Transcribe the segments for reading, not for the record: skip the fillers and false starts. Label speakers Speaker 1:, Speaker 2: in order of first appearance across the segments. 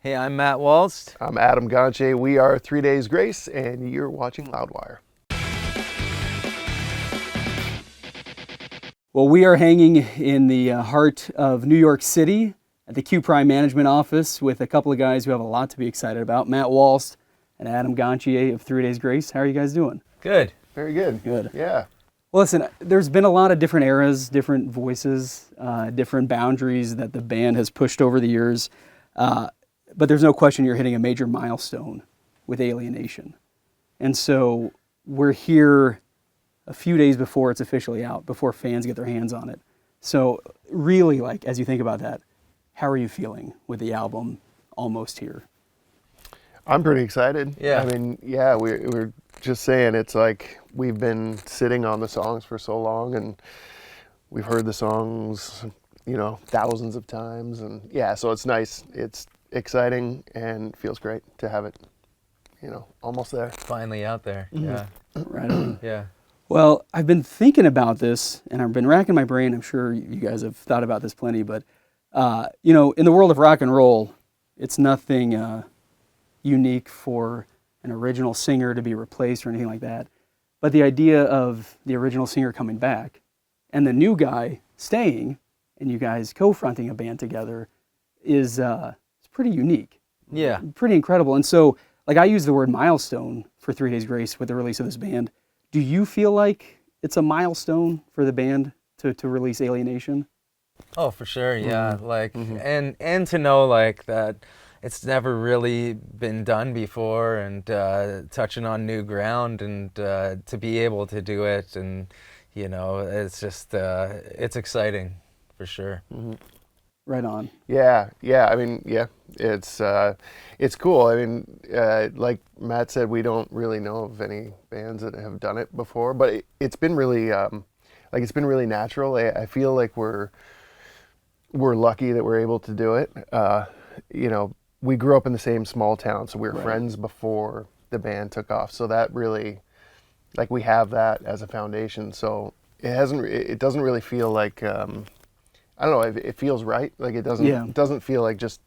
Speaker 1: Hey, I'm Matt Walst.
Speaker 2: I'm Adam Gontier. We are 3 Days Grace, and you're watching Loudwire.
Speaker 3: Well, we are hanging in the heart of New York City at the Q Prime Management Office with a couple of guys who have a lot to be excited about, Matt Walst and Adam Gontier of 3 Days Grace. How are you guys doing?
Speaker 1: Good.
Speaker 2: Very good.
Speaker 3: Good.
Speaker 2: Yeah.
Speaker 3: Well, listen, there's been a lot of different eras, different voices, different boundaries that the band has pushed over the years. But there's no question you're hitting a major milestone with Alienation. And so we're here a few days before it's officially out, before fans get their hands on it. So really, like, as you think about that, how are you feeling with the album almost here?
Speaker 2: I'm pretty excited.
Speaker 1: Yeah.
Speaker 2: I mean, yeah, we're just saying, it's like we've been sitting on the songs for so long, and we've heard the songs, thousands of times. And yeah, so it's nice. It's exciting and feels great to have it, almost there.
Speaker 1: Finally out there.
Speaker 3: Mm-hmm.
Speaker 1: Yeah.
Speaker 3: Right on.
Speaker 1: Yeah.
Speaker 3: Well, I've been thinking about this, and I've been racking my brain. I'm sure you guys have thought about this plenty, but, in the world of rock and roll, it's nothing unique for an original singer to be replaced or anything like that. But the idea of the original singer coming back and the new guy staying and you guys co-fronting a band together is it's pretty unique.
Speaker 1: Yeah.
Speaker 3: Pretty incredible. And so, like, I use the word milestone for 3 Days Grace with the release of this band. Do you feel like it's a milestone for the band to release Alienation?
Speaker 1: Oh, for sure. Yeah. And to know that it's never really been done before, and touching on new ground, and to be able to do it, and it's just it's exciting for sure.
Speaker 2: Mm-hmm.
Speaker 3: Right on.
Speaker 2: Yeah. I mean, yeah, it's cool. I mean, like Matt said, we don't really know of any bands that have done it before, but it's been really it's been really natural. I feel like we're lucky that we're able to do it. We grew up in the same small town, so we were friends before the band took off. So that really, we have that as a foundation. So it doesn't really feel like, I don't know, it feels right. Like it doesn't feel like just,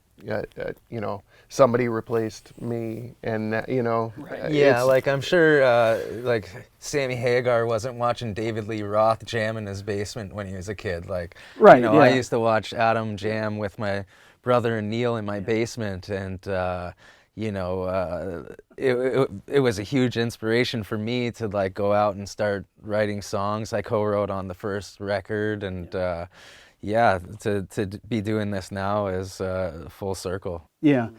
Speaker 2: somebody replaced me and,
Speaker 1: Right. Yeah, I'm sure, Sammy Hagar wasn't watching David Lee Roth jam in his basement when he was a kid. I used to watch Adam jam with my brother and Neil in my basement, and it was a huge inspiration for me to go out and start writing songs. I co-wrote on the first record, and to be doing this now is full circle.
Speaker 3: Yeah.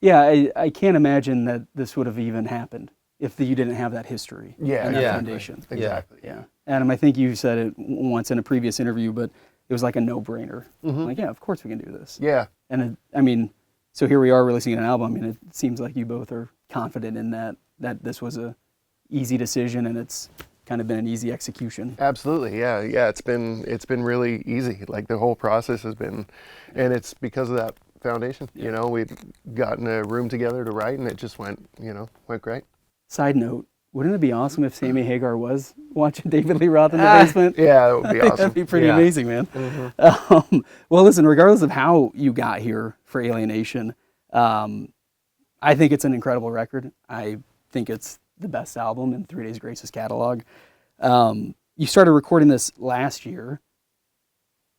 Speaker 3: I can't imagine that this would have even happened if you didn't have that history and that foundation.
Speaker 2: Exactly.
Speaker 3: Yeah. Adam, I think you said it once in a previous interview, but it was like a no-brainer.
Speaker 2: Mm-hmm.
Speaker 3: Of course we can do this.
Speaker 2: Yeah.
Speaker 3: And so here we are releasing an album. It seems like you both are confident in that this was a easy decision, and it's kind of been an easy execution.
Speaker 2: Absolutely. Yeah. It's been really easy. The whole process has been, and it's because of that foundation.
Speaker 3: Yeah.
Speaker 2: We'd gotten a room together to write, and it just went great.
Speaker 3: Side note, wouldn't it be awesome if Sammy Hagar was watching David Lee Roth in the basement?
Speaker 2: Yeah, that would be awesome.
Speaker 3: That'd be pretty amazing, man.
Speaker 2: Mm-hmm.
Speaker 3: Well, listen, regardless of how you got here for Alienation, I think it's an incredible record. I think it's the best album in 3 Days Grace's catalog. You started recording this last year,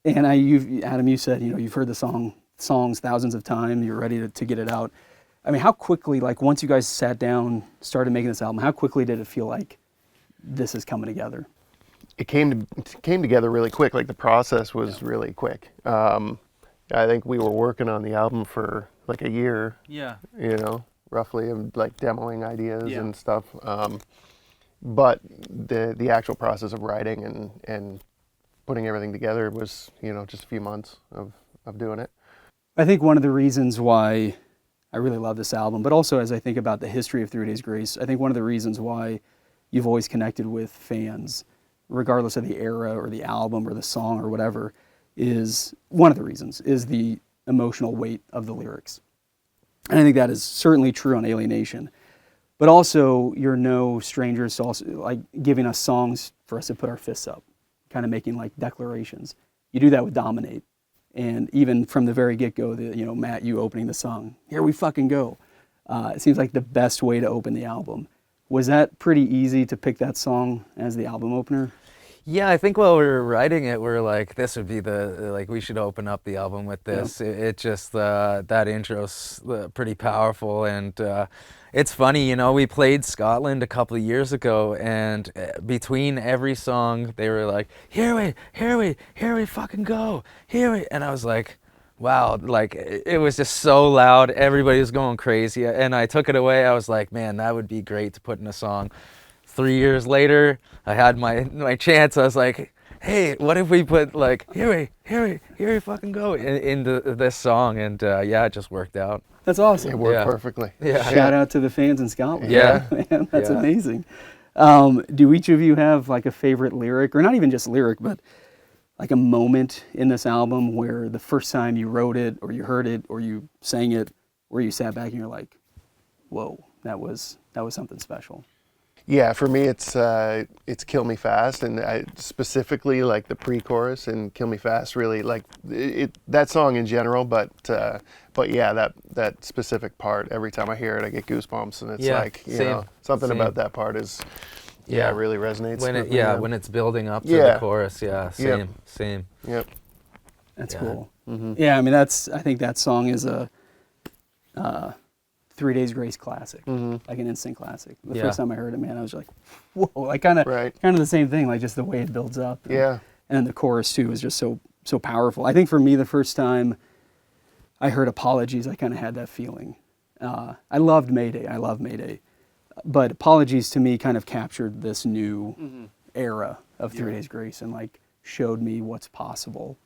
Speaker 3: and Adam, you said you've heard the songs thousands of times. You're ready to get it out. I mean, how quickly, once you guys sat down, started making this album, how quickly did it feel like this is coming together?
Speaker 2: It came together really quick. The process was really quick. I think we were working on the album for a year.
Speaker 3: Yeah.
Speaker 2: Roughly, of demoing ideas and stuff. But the actual process of writing and putting everything together was just a few months of doing it.
Speaker 3: I think one of the reasons why I really love this album, but also as I think about the history of 3 Days Grace, I think one of the reasons why you've always connected with fans, regardless of the era or the album or the song or whatever, is one of the reasons is the emotional weight of the lyrics. And I think that is certainly true on Alienation. But also, you're no strangers to also giving us songs for us to put our fists up, kind of making declarations. You do that with Dominate. And even from the very get-go, Matt, you opening the song, "Here we fucking go." It seems like the best way to open the album. Was that pretty easy to pick that song as the album opener?
Speaker 1: Yeah, I think while we were writing it, we are like, this would be we should open up the album with this.
Speaker 3: Yeah.
Speaker 1: It just, that intro's pretty powerful. And it's funny, we played Scotland a couple of years ago, and between every song, they were like, here we fucking go, here we. And I was like, wow, like it was just so loud. Everybody was going crazy. And I took it away. I was like, man, that would be great to put in a song. 3 years later, I had my chance. I was like, hey, what if we put like, here we fucking go into this song? And yeah, it just worked out.
Speaker 3: That's awesome.
Speaker 2: It worked perfectly.
Speaker 1: Yeah.
Speaker 3: Shout out to the fans in Scotland.
Speaker 1: Yeah.
Speaker 3: Man, that's
Speaker 1: Yeah.
Speaker 3: amazing. Do each of you have like a favorite lyric, or not even just lyric, but like a moment in this album where the first time you wrote it or you heard it or you sang it, where you sat back and you're like, whoa, that was something special?
Speaker 2: Yeah, for me it's "Kill Me Fast," and I specifically like the pre-chorus and "Kill Me Fast." Really like that song in general, but yeah, that specific part. Every time I hear it, I get goosebumps, and it's like something
Speaker 1: same.
Speaker 2: about that part is it really resonates.
Speaker 1: When
Speaker 2: with me,
Speaker 1: when it's building up to the chorus, same.
Speaker 2: Yep.
Speaker 3: That's cool. Mm-hmm. Yeah, I mean I think that song is a 3 Days Grace classic, like an instant classic. The first time I heard it, man, I was like, whoa, like kind of the same thing, like just the way it builds up. And then the chorus too is just so powerful. I think for me, the first time I heard Apologies, I kind of had that feeling. I loved Mayday, but Apologies to me kind of captured this new era of 3 Days Grace and like showed me what's possible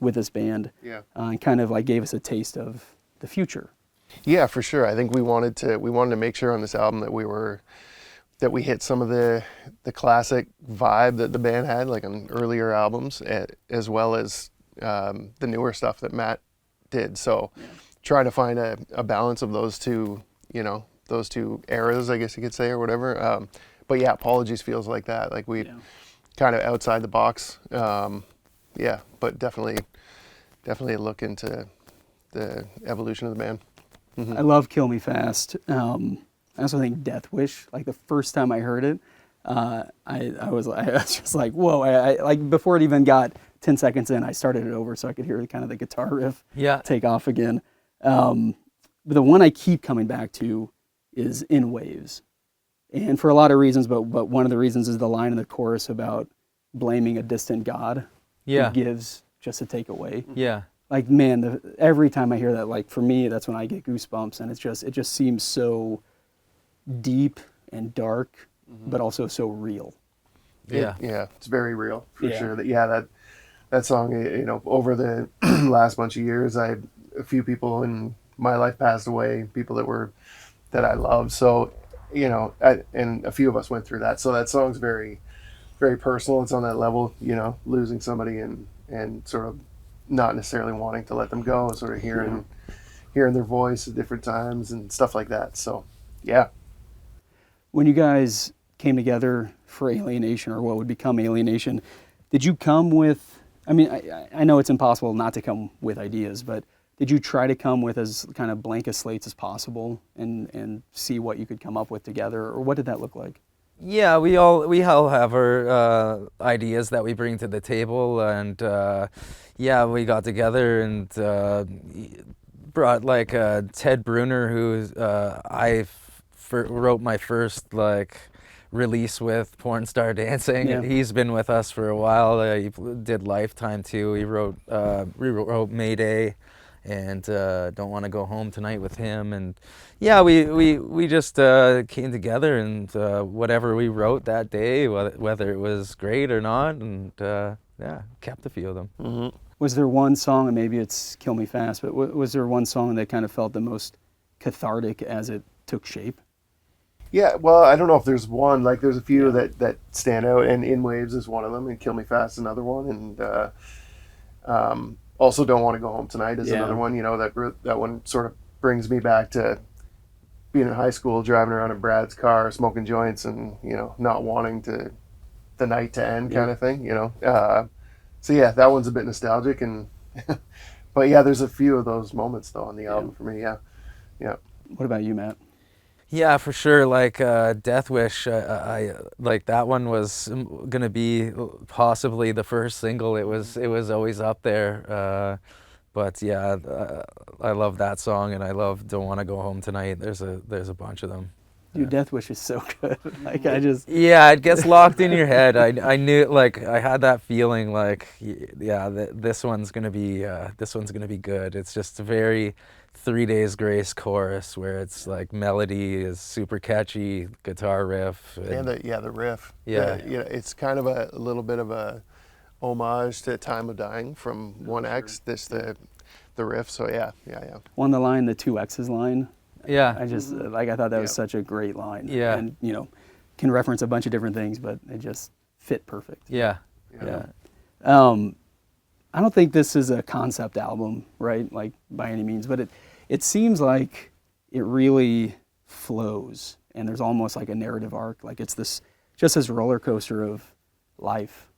Speaker 3: with this band, and kind of like gave us a taste of the future.
Speaker 2: Yeah, for sure. I think we wanted to make sure on this album that we hit some of the classic vibe that the band had, like on earlier albums, as well as the newer stuff that Matt did. So trying to find a balance of those two, those two eras, I guess you could say, or whatever. But yeah, Apologies feels like that. Like we kind of outside the box. But definitely a look into the evolution of the band.
Speaker 3: I love Kill Me Fast. I also think Death Wish, like the first time I heard it, I was just like, whoa. I like before it even got 10 seconds in, I started it over so I could hear kind of the guitar riff take off again. But the one I keep coming back to is In Waves. And for a lot of reasons, but one of the reasons is the line in the chorus about blaming a distant God who gives just to take away.
Speaker 1: Yeah.
Speaker 3: Like, man, every time I hear that, like, for me, that's when I get goosebumps, and it just seems so deep and dark, but also so real.
Speaker 1: Yeah.
Speaker 2: It's very real, for sure. That song, over the last bunch of years, I had a few people in my life passed away, people that I love. So, and a few of us went through that. So that song's very, very personal. It's on that level, losing somebody and sort of not necessarily wanting to let them go, sort of hearing their voice at different times and stuff like that. So, yeah.
Speaker 3: When you guys came together for Alienation, or what would become Alienation, did you come with, I mean, I know it's impossible not to come with ideas, but did you try to come with as kind of blank as slates as possible and see what you could come up with together, or what did that look like?
Speaker 1: Yeah, we all have our ideas that we bring to the table, and we got together and brought like Ted Bruner, who wrote my first release with, Porn Star Dancing.
Speaker 3: Yeah.
Speaker 1: He's been with us for a while. He did Lifetime too. He wrote Mayday and Don't Want to Go Home Tonight with him. And yeah, we just came together and whatever we wrote that day, whether it was great or not, and kept a few of them.
Speaker 2: Mm-hmm.
Speaker 3: Was there one song, and maybe it's Kill Me Fast, but was there one song that kind of felt the most cathartic as it took shape?
Speaker 2: Yeah, well, I don't know if there's one. Like, there's a few that stand out, and In Waves is one of them, and Kill Me Fast is another one, and also Don't Want to Go Home Tonight is another one. That one sort of brings me back to being in high school, driving around in Brad's car, smoking joints, and not wanting the night to end, kind of thing. So yeah, that one's a bit nostalgic, and But yeah, there's a few of those moments though on the album for me. Yeah, yeah.
Speaker 3: What about you, Matt?
Speaker 1: Yeah, for sure. Like Death Wish, I like that one was gonna be possibly the first single. It was always up there. But yeah, I love that song, and I love Don't Want to Go Home Tonight. There's a bunch of them.
Speaker 3: Dude, Death Wish is so good. Like I just
Speaker 1: Yeah, it gets locked in your head. I knew, like, I had that feeling like, yeah, this one's gonna be good. It's just a very 3 Days Grace chorus where it's like melody is super catchy, guitar riff,
Speaker 2: And the riff.
Speaker 1: Yeah.
Speaker 2: It's kind of a little bit of a homage to Time of Dying from 1X. This the riff. So yeah.
Speaker 3: on the line, the 2X's line.
Speaker 1: yeah,
Speaker 3: I just I thought that was
Speaker 2: Yeah.
Speaker 3: such a great line.
Speaker 1: Yeah.
Speaker 3: And can reference a bunch of different things, but it just fit perfect.
Speaker 1: yeah,
Speaker 2: Yeah.
Speaker 3: I don't think this is a concept album, right? Like by any means, but it seems like it really flows, and there's almost like a narrative arc. Like it's this roller coaster of life,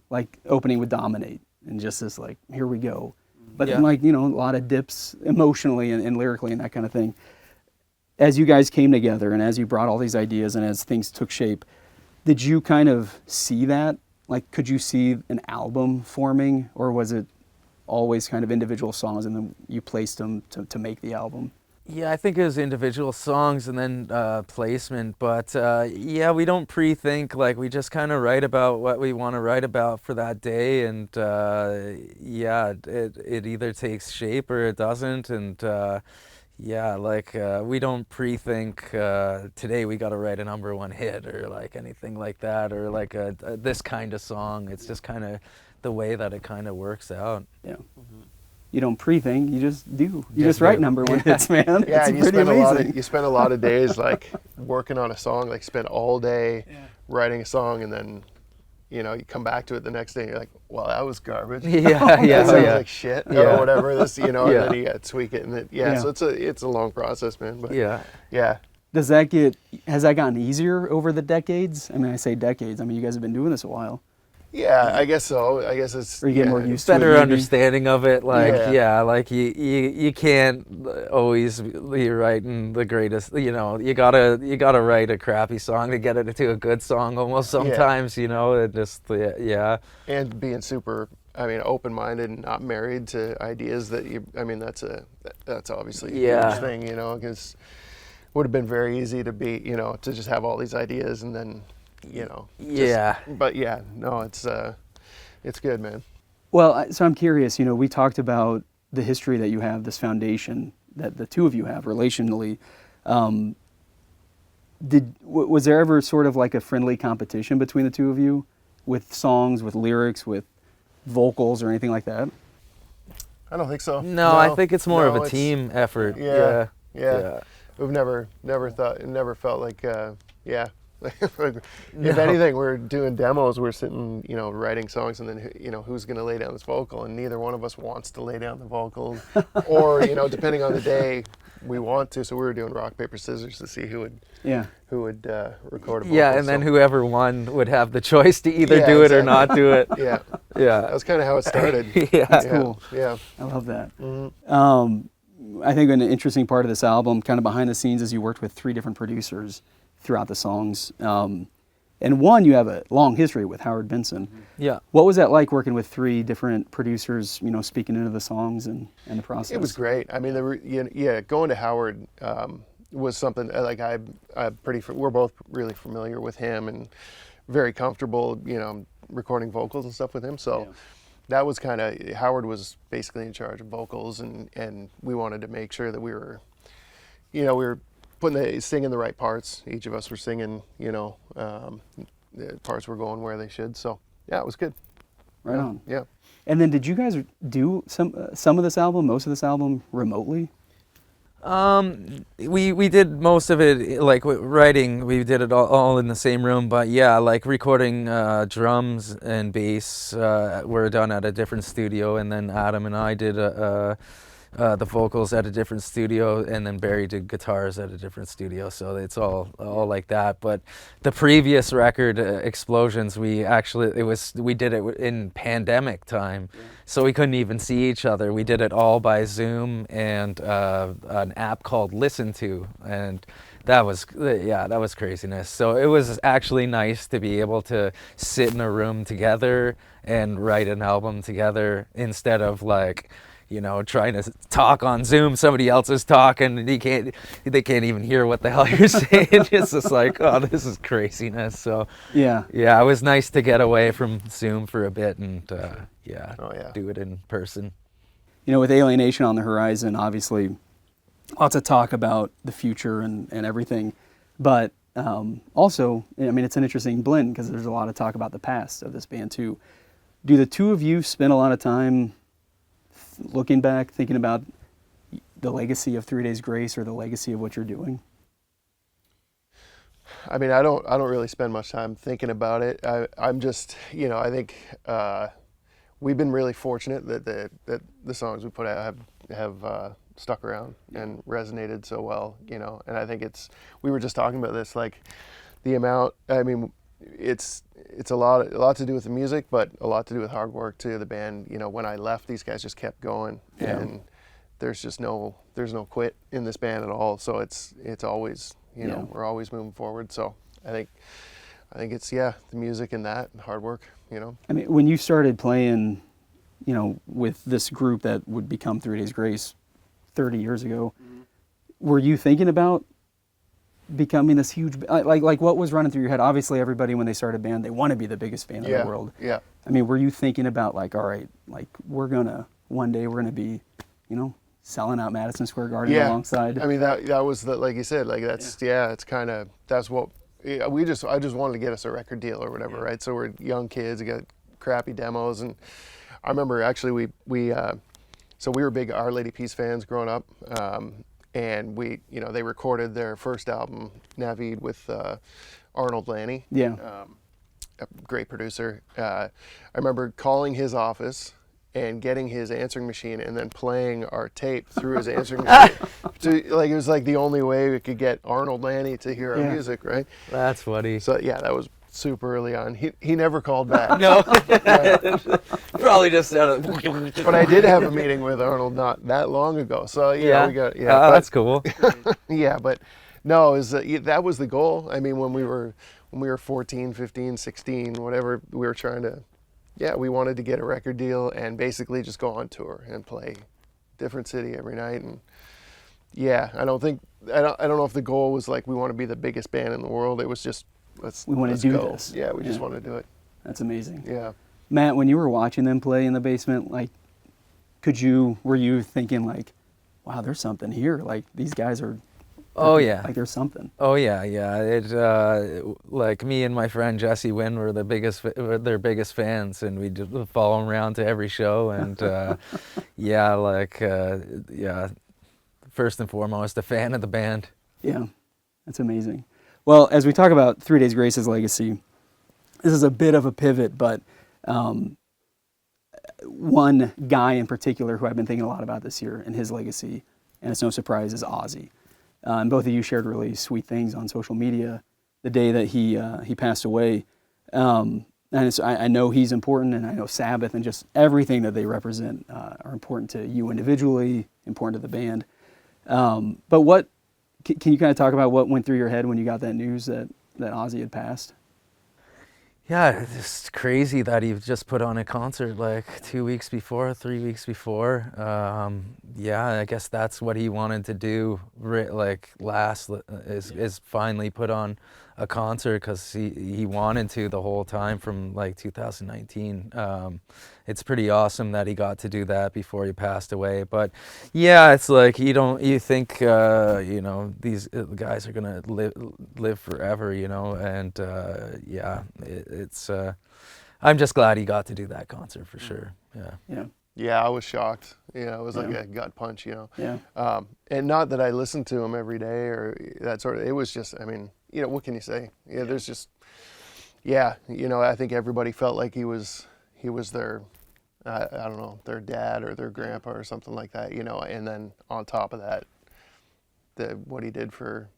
Speaker 3: like opening with Dominate, and just this like here we go, but then
Speaker 1: Yeah.
Speaker 3: like a lot of dips emotionally and lyrically and that kind of thing. As you guys came together and as you brought all these ideas and as things took shape, did you kind of see that? Like, could you see an album forming, or was it always kind of individual songs and then you placed them to make the album?
Speaker 1: Yeah, I think it was individual songs and then placement, but yeah, we don't pre-think. Like, we just kind of write about what we want to write about for that day, and yeah, it either takes shape or it doesn't, and yeah, like we don't pre-think today we got to write a #1 hit or like anything like that, or like this kind of song. It's just kind of the way that it kind of works out.
Speaker 3: Yeah. You don't pre-think, you just do. You
Speaker 1: Just
Speaker 3: just write
Speaker 1: do.
Speaker 3: #1 hits, man.
Speaker 2: Yeah,
Speaker 3: It's
Speaker 2: and
Speaker 3: pretty amazing.
Speaker 2: you spend a lot of days like working on a song, like spend all day writing a song, and then you come back to it the next day and you're like, well, that was garbage.
Speaker 1: Yeah, yeah,
Speaker 2: That sounds
Speaker 1: yeah.
Speaker 2: like shit
Speaker 1: Yeah.
Speaker 2: or whatever. This, and
Speaker 1: Yeah.
Speaker 2: then you gotta tweak it, and then,
Speaker 3: Yeah.
Speaker 2: so it's a long process, man. But
Speaker 1: Yeah.
Speaker 2: yeah.
Speaker 3: Has that gotten easier over the decades? I mean, I say decades. I mean, you guys have been doing this a while.
Speaker 2: Yeah, I guess so. I guess it's
Speaker 3: Or you get more used to it,
Speaker 1: Better
Speaker 3: maybe?
Speaker 1: understanding of it, like
Speaker 2: Yeah.
Speaker 1: like you can't always be writing the greatest. You gotta write a crappy song to get it to a good song almost sometimes. It just yeah.
Speaker 2: and being super, open-minded and not married to ideas that that's obviously a
Speaker 1: Yeah.
Speaker 2: huge thing, because it would have been very easy to be, to just have all these ideas and then,
Speaker 1: Yeah.
Speaker 2: But yeah, no, it's good, man.
Speaker 3: Well, so I'm curious, we talked about the history that you have, this foundation that the two of you have relationally. Was there ever sort of like a friendly competition between the two of you with songs, with lyrics, with vocals or anything like that?
Speaker 2: I don't think so.
Speaker 1: No, I think it's more of a
Speaker 2: it's-
Speaker 1: team effort.
Speaker 2: Yeah,
Speaker 1: Yeah.
Speaker 2: yeah. We've never felt like, yeah. If
Speaker 1: No.
Speaker 2: anything, we're doing demos, we're sitting, writing songs, and then, who's going to lay down this vocal, and neither one of us wants to lay down the vocal, or, depending on the day, we want to. So we were doing rock, paper, scissors to see who would record a vocal.
Speaker 1: Yeah, and then
Speaker 2: so,
Speaker 1: whoever won would have the choice to either
Speaker 2: Yeah,
Speaker 1: do it or
Speaker 2: exactly.
Speaker 1: not do it.
Speaker 2: Yeah, that
Speaker 1: Yeah.
Speaker 2: was kind of how it started.
Speaker 1: Yeah.
Speaker 3: That's cool.
Speaker 2: Yeah.
Speaker 3: I love that.
Speaker 2: Mm-hmm.
Speaker 3: I think an interesting part of this album, kind of behind the scenes, is you worked with 3 different producers throughout the songs. And one, you have a long history with Howard Benson.
Speaker 1: Yeah.
Speaker 3: What was that like working with 3 different producers, speaking into the songs and the process?
Speaker 2: It was great. I mean, going to Howard was something like we're both really familiar with him and very comfortable, recording vocals and stuff with him. So that was Howard was basically in charge of vocals, and we wanted to make sure that we were singing the right parts. Each of us were singing, the parts were going where they should. So yeah, it was good.
Speaker 3: Right on.
Speaker 2: Yeah.
Speaker 3: And then did you guys do some of this album, most of this album remotely?
Speaker 1: We did most of it, like writing, we did it all in the same room, but yeah, like recording drums and bass were done at a different studio, and then Adam and I did the vocals at a different studio, and then Barry did guitars at a different studio. So it's all like that. But the previous record, Explosions, we did it in pandemic time, so we couldn't even see each other. We did it all by Zoom and an app called Listen To, and that was craziness. So it was actually nice to be able to sit in a room together and write an album together instead of like, trying to talk on Zoom. Somebody else is talking and they can't even hear what the hell you're saying. It's just like, oh, this is craziness. So yeah, it was nice to get away from Zoom for a bit and do it in person.
Speaker 3: With Alienation on the horizon, obviously lots of talk about the future and everything, but also, it's an interesting blend because there's a lot of talk about the past of this band too. Do the two of you spend a lot of time looking back, thinking about the legacy of 3 Days Grace or the legacy of what you're doing?
Speaker 2: I mean, I don't really spend much time thinking about it. I'm just, I think we've been really fortunate that the songs we put out have stuck around and resonated so well, and I think we were just talking about this, like the amount, it's a lot to do with the music, but a lot to do with hard work too. The band, when I left, these guys just kept going, and there's no quit in this band at all. So it's always, we're always moving forward. So I think it's the music and that and hard work,
Speaker 3: when you started playing, with this group that would become 3 Days Grace 30 years ago, were you thinking about becoming this huge, like what was running through your head? Obviously everybody when they start a band, they want to be the biggest band in the world.
Speaker 2: Yeah.
Speaker 3: Were you thinking about like, all right, like one day we're gonna be, selling out Madison Square Garden alongside?
Speaker 2: That was like you said, like that's it's kind of, that's what I just wanted to get us a record deal or whatever, right? So we're young kids, we got crappy demos, and I remember actually we were big Our Lady Peace fans growing up. And they recorded their first album, Navid, with Arnold Lanny, a great producer. I remember calling his office and getting his answering machine and then playing our tape through his answering machine. It was like the only way we could get Arnold Lanny to hear our music, right?
Speaker 1: That's funny.
Speaker 2: So that was super early on. He never called back.
Speaker 1: No. Probably just said it.
Speaker 2: But I did have a meeting with Arnold not that long ago. So we got
Speaker 1: that's cool.
Speaker 2: But no, that was the goal. When we were 14, 15, 16, whatever, we were trying to we wanted to get a record deal and basically just go on tour and play different city every night. And I don't know if the goal was like we want to be the biggest band in the world. It was just
Speaker 3: we want to do
Speaker 2: go.
Speaker 3: this.
Speaker 2: Yeah, we just want to do it.
Speaker 3: That's amazing.
Speaker 2: Yeah.
Speaker 3: Matt, when you were watching them play in the basement, like, were you thinking like, wow, there's something here. Like these guys are.
Speaker 1: Oh yeah.
Speaker 3: Like there's something.
Speaker 1: Oh yeah. It like me and my friend Jesse Wynn were their biggest fans, and we just follow them around to every show, and first and foremost, a fan of the band.
Speaker 3: Yeah, that's amazing. Well, as we talk about 3 Days Grace's legacy, this is a bit of a pivot, but one guy in particular who I've been thinking a lot about this year and his legacy, and it's no surprise, is Ozzy. And both of you shared really sweet things on social media the day that he passed away. And I know he's important, and I know Sabbath and just everything that they represent are important to you individually, important to the band. But can you kind of talk about what went through your head when you got that news that Ozzy had passed?
Speaker 1: Yeah, it's crazy that he just put on a concert like 3 weeks before. I guess that's what he wanted to do. Is finally put on a concert because he wanted to the whole time from like 2019. It's pretty awesome that he got to do that before he passed away. But yeah, it's like you think these guys are gonna live forever, and it's I'm just glad he got to do that concert for sure.
Speaker 2: Yeah, I was shocked. It was like a gut punch. And not that I listened to him every day or that sort of. It was just, what can you say? There's just, I think everybody felt like he was their I don't know, their dad or their grandpa or something like that, you know, and then on top of that, what he did for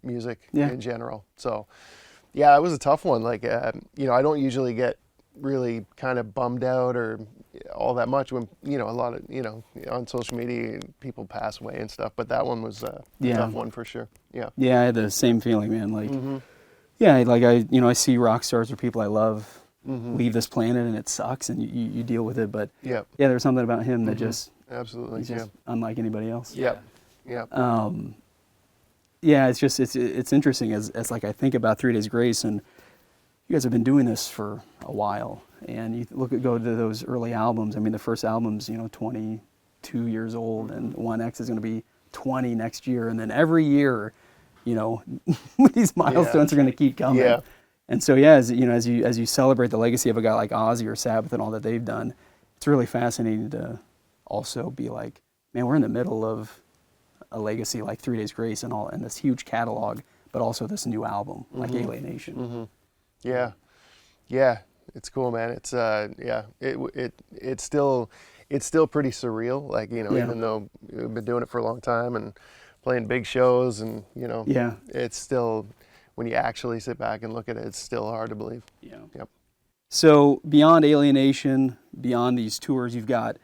Speaker 2: music in general. So, yeah, it was a tough one. Like, you know, I don't usually get really kind of bummed out or all that much when, you know, a lot of, you know, on social media people pass away and stuff, but that one was a tough one for sure. Yeah.
Speaker 3: Yeah, I had the same feeling, man. Like, yeah, like I see rock stars or people I love leave this planet and it sucks and you deal with it. But yeah, there's something about him that just
Speaker 2: absolutely,
Speaker 3: he's just unlike anybody else.
Speaker 2: Yeah.
Speaker 3: Yeah, it's just it's interesting as like I think about 3 Days Grace, and you guys have been doing this for a while, and you go to those early albums. I mean, the first album's 22 years old, and 1X is going to be 20 next year, and then every year, these milestones are going to keep coming.
Speaker 2: Yeah.
Speaker 3: And so as you celebrate the legacy of a guy like Ozzy or Sabbath and all that they've done, it's really fascinating to also be like, man, we're in the middle of a legacy like 3 Days Grace and this huge catalog, but also this new album like Alienation.
Speaker 2: Yeah, it's cool, man. It's it's still pretty surreal. Like, even though we've been doing it for a long time and playing big shows, and it's still, when you actually sit back and look at it, it's still hard to believe.
Speaker 3: Yeah.
Speaker 2: Yep.
Speaker 3: So beyond Alienation, beyond these tours you've got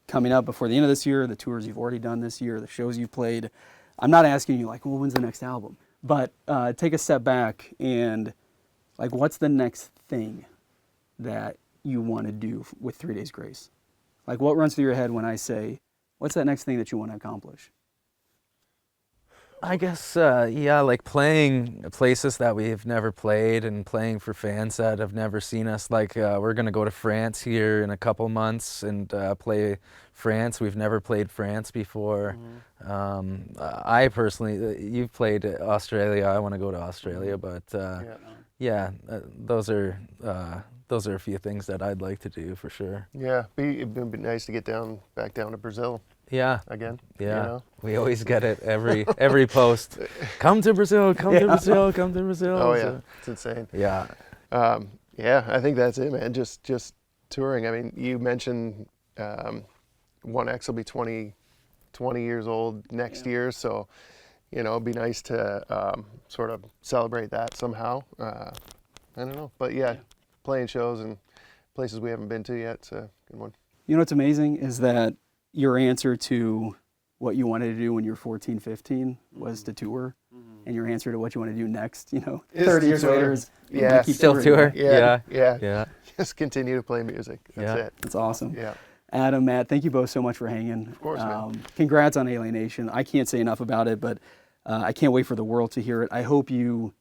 Speaker 3: coming up before the end of this year, the tours you've already done this year, the shows you've played, I'm not asking you like, well, when's the next album? But take a step back and like, what's the next thing that you want to do with 3 Days Grace? Like, what runs through your head when I say, what's that next thing that you want to accomplish?
Speaker 1: I guess, like playing places that we've never played and playing for fans that have never seen us. Like, we're going to go to France here in a couple months and play France. We've never played France before. I personally, you've played Australia. I want to go to Australia, but those are a few things that I'd like to do for sure.
Speaker 2: Yeah, it'd be nice to get back down to Brazil.
Speaker 1: Yeah.
Speaker 2: Again.
Speaker 1: Yeah. We always get it every post. Come to Brazil, come to Brazil, come to Brazil.
Speaker 2: Oh, yeah. It's insane.
Speaker 1: Yeah.
Speaker 2: I think that's it, man. Just touring. I mean, you mentioned 1X will be 20 years old next year, so, it'd be nice to sort of celebrate that somehow. I don't know. But playing shows and places we haven't been to yet, it's a good one.
Speaker 3: You know what's amazing is that your answer to what you wanted to do when you were 14, 15 was to tour, and your answer to what you want to do next, 30 years later is
Speaker 1: keep still tour.
Speaker 2: Yeah. Just continue to play music. That's it.
Speaker 3: That's awesome.
Speaker 2: Yeah.
Speaker 3: Adam, Matt, thank you both so much for hanging.
Speaker 2: Of course, man.
Speaker 3: Congrats on Alienation. I can't say enough about it, but I can't wait for the world to hear it. I hope you're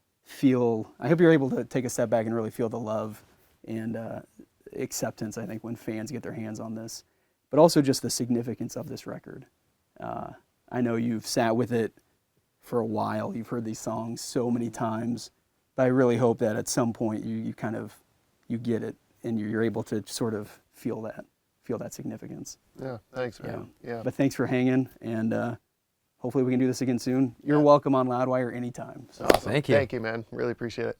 Speaker 3: able to take a step back and really feel the love and acceptance, I think, when fans get their hands on this, but also just the significance of this record. I know you've sat with it for a while. You've heard these songs so many times, but I really hope that at some point you get it and you're able to sort of feel that significance.
Speaker 2: Yeah, thanks, man. Yeah.
Speaker 3: But thanks for hanging, and hopefully we can do this again soon. You're welcome on Loudwire anytime.
Speaker 2: So. Awesome.
Speaker 1: Thank you.
Speaker 2: Thank you, man. Really appreciate it.